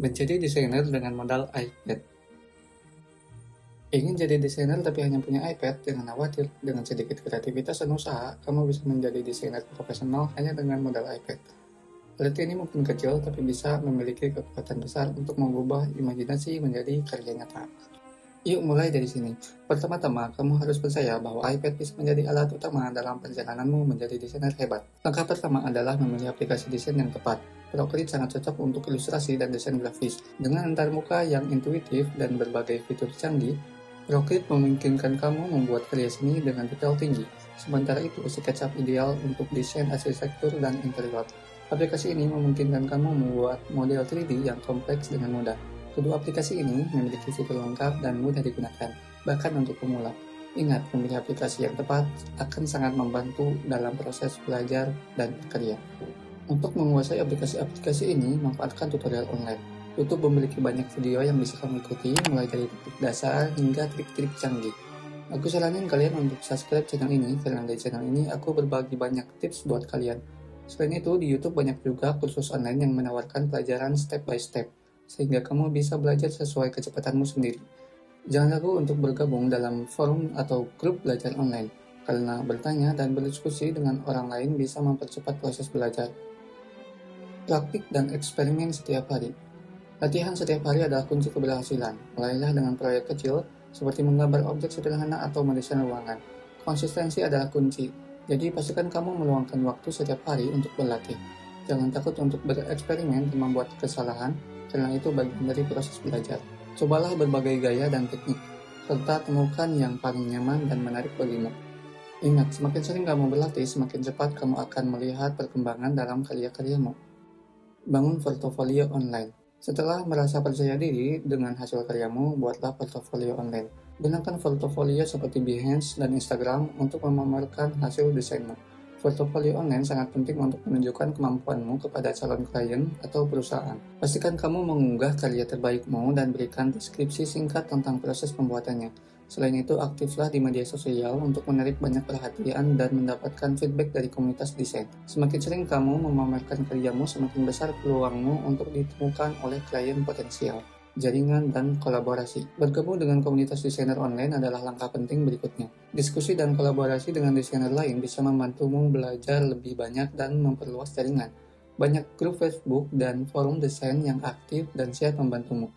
Menjadi desainer dengan modal iPad. Ingin jadi desainer tapi hanya punya iPad? Jangan khawatir, dengan sedikit kreativitas dan usaha, kamu bisa menjadi desainer profesional hanya dengan modal iPad. Alat ini mungkin kecil tapi bisa memiliki kekuatan besar untuk mengubah imajinasi menjadi karya nyata. Yuk mulai dari sini. Pertama-tama, kamu harus percaya bahwa iPad bisa menjadi alat utama dalam perjalananmu menjadi desainer hebat. Langkah pertama adalah memilih aplikasi desain yang tepat. Procreate sangat cocok untuk ilustrasi dan desain grafis. Dengan antarmuka yang intuitif dan berbagai fitur canggih, Procreate memungkinkan kamu membuat karya seni dengan detail tinggi. Sementara itu, SketchUp ideal untuk desain arsitektur dan interior. Aplikasi ini memungkinkan kamu membuat model 3D yang kompleks dengan mudah. Kedua aplikasi ini memiliki fitur lengkap dan mudah digunakan, bahkan untuk pemula. Ingat, memilih aplikasi yang tepat akan sangat membantu dalam proses belajar dan berkarya. Untuk menguasai aplikasi-aplikasi ini, manfaatkan tutorial online. YouTube memiliki banyak video yang bisa kamu ikuti, mulai dari trik dasar hingga trik-trik canggih. Aku saranin kalian untuk subscribe channel ini, karena di channel ini aku berbagi banyak tips buat kalian. Selain itu, di YouTube banyak juga kursus online yang menawarkan pelajaran step by step, sehingga kamu bisa belajar sesuai kecepatanmu sendiri. Jangan ragu untuk bergabung dalam forum atau grup belajar online, karena bertanya dan berdiskusi dengan orang lain bisa mempercepat proses belajar. Praktik dan eksperimen setiap hari. Latihan setiap hari adalah kunci keberhasilan. Mulailah dengan proyek kecil, seperti menggambar objek sederhana atau mendesain ruangan. Konsistensi adalah kunci, jadi pastikan kamu meluangkan waktu setiap hari untuk berlatih. Jangan takut untuk bereksperimen dan membuat kesalahan, karena itu bagian dari proses belajar. Cobalah berbagai gaya dan teknik, serta temukan yang paling nyaman dan menarik bagimu. Ingat, semakin sering kamu berlatih, semakin cepat kamu akan melihat perkembangan dalam karya-karyamu. Bangun portofolio online. Setelah merasa percaya diri dengan hasil karyamu, buatlah portofolio online. Gunakan portofolio seperti Behance dan Instagram untuk memamerkan hasil desainmu. Portofolio online sangat penting untuk menunjukkan kemampuanmu kepada calon klien atau perusahaan. Pastikan kamu mengunggah karya terbaikmu dan berikan deskripsi singkat tentang proses pembuatannya. Selain itu, aktiflah di media sosial untuk menarik banyak perhatian dan mendapatkan feedback dari komunitas desain. Semakin sering kamu memamerkan karyamu, semakin besar peluangmu untuk ditemukan oleh klien potensial. Jaringan dan kolaborasi. Bergabung dengan komunitas desainer online adalah langkah penting berikutnya. Diskusi dan kolaborasi dengan desainer lain bisa membantumu belajar lebih banyak dan memperluas jaringan. Banyak grup Facebook dan forum desain yang aktif dan siap membantumu.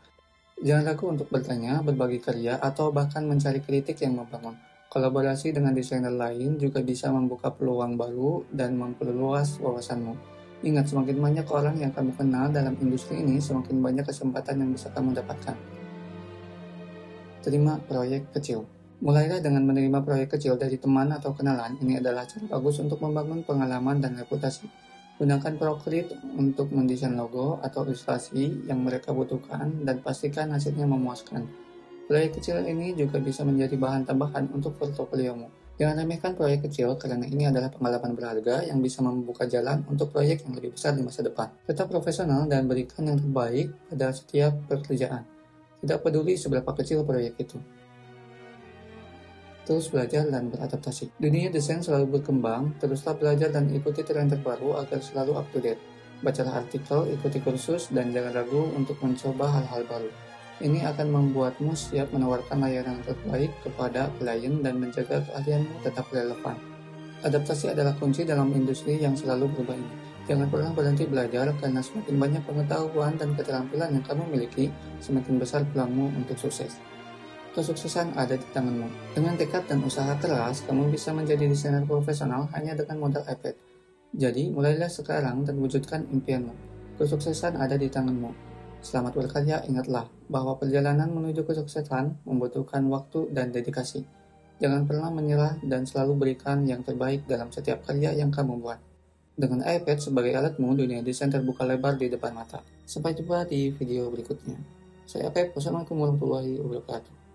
Jangan ragu untuk bertanya, berbagi karya, atau bahkan mencari kritik yang membangun. Kolaborasi dengan desainer lain juga bisa membuka peluang baru dan memperluas wawasanmu. Ingat, semakin banyak orang yang kamu kenal dalam industri ini, semakin banyak kesempatan yang bisa kamu dapatkan. Terima proyek kecil. Mulailah dengan menerima proyek kecil dari teman atau kenalan. Ini adalah cara bagus untuk membangun pengalaman dan reputasi. Gunakan Procreate untuk mendesain logo atau ilustrasi yang mereka butuhkan dan pastikan hasilnya memuaskan. Proyek kecil ini juga bisa menjadi bahan tambahan untuk portofoliomu. Jangan remehkan proyek kecil karena ini adalah pengalaman berharga yang bisa membuka jalan untuk proyek yang lebih besar di masa depan. Tetap profesional dan berikan yang terbaik pada setiap pekerjaan. Tidak peduli seberapa kecil proyek itu. Terus belajar dan beradaptasi. Dunia desain selalu berkembang, teruslah belajar dan ikuti tren terbaru agar selalu up to date. Bacalah artikel, ikuti kursus, dan jangan ragu untuk mencoba hal-hal baru. Ini akan membuatmu siap menawarkan layanan terbaik kepada klien dan menjaga keahlianmu tetap relevan. Adaptasi adalah kunci dalam industri yang selalu berubah ini. Jangan pernah berhenti belajar karena semakin banyak pengetahuan dan keterampilan yang kamu miliki, semakin besar peluangmu untuk sukses. Kesuksesan ada di tanganmu. Dengan tekad dan usaha keras, kamu bisa menjadi desainer profesional hanya dengan modal iPad. Jadi, mulailah sekarang dan wujudkan impianmu. Kesuksesan ada di tanganmu. Selamat berkarya, ingatlah bahwa perjalanan menuju kesuksesan membutuhkan waktu dan dedikasi. Jangan pernah menyerah dan selalu berikan yang terbaik dalam setiap karya yang kamu buat. Dengan iPad sebagai alatmu, dunia desain terbuka lebar di depan mata. Sampai jumpa di video berikutnya. Saya Pep, wassalamualaikum warahmatullahi wabarakatuh.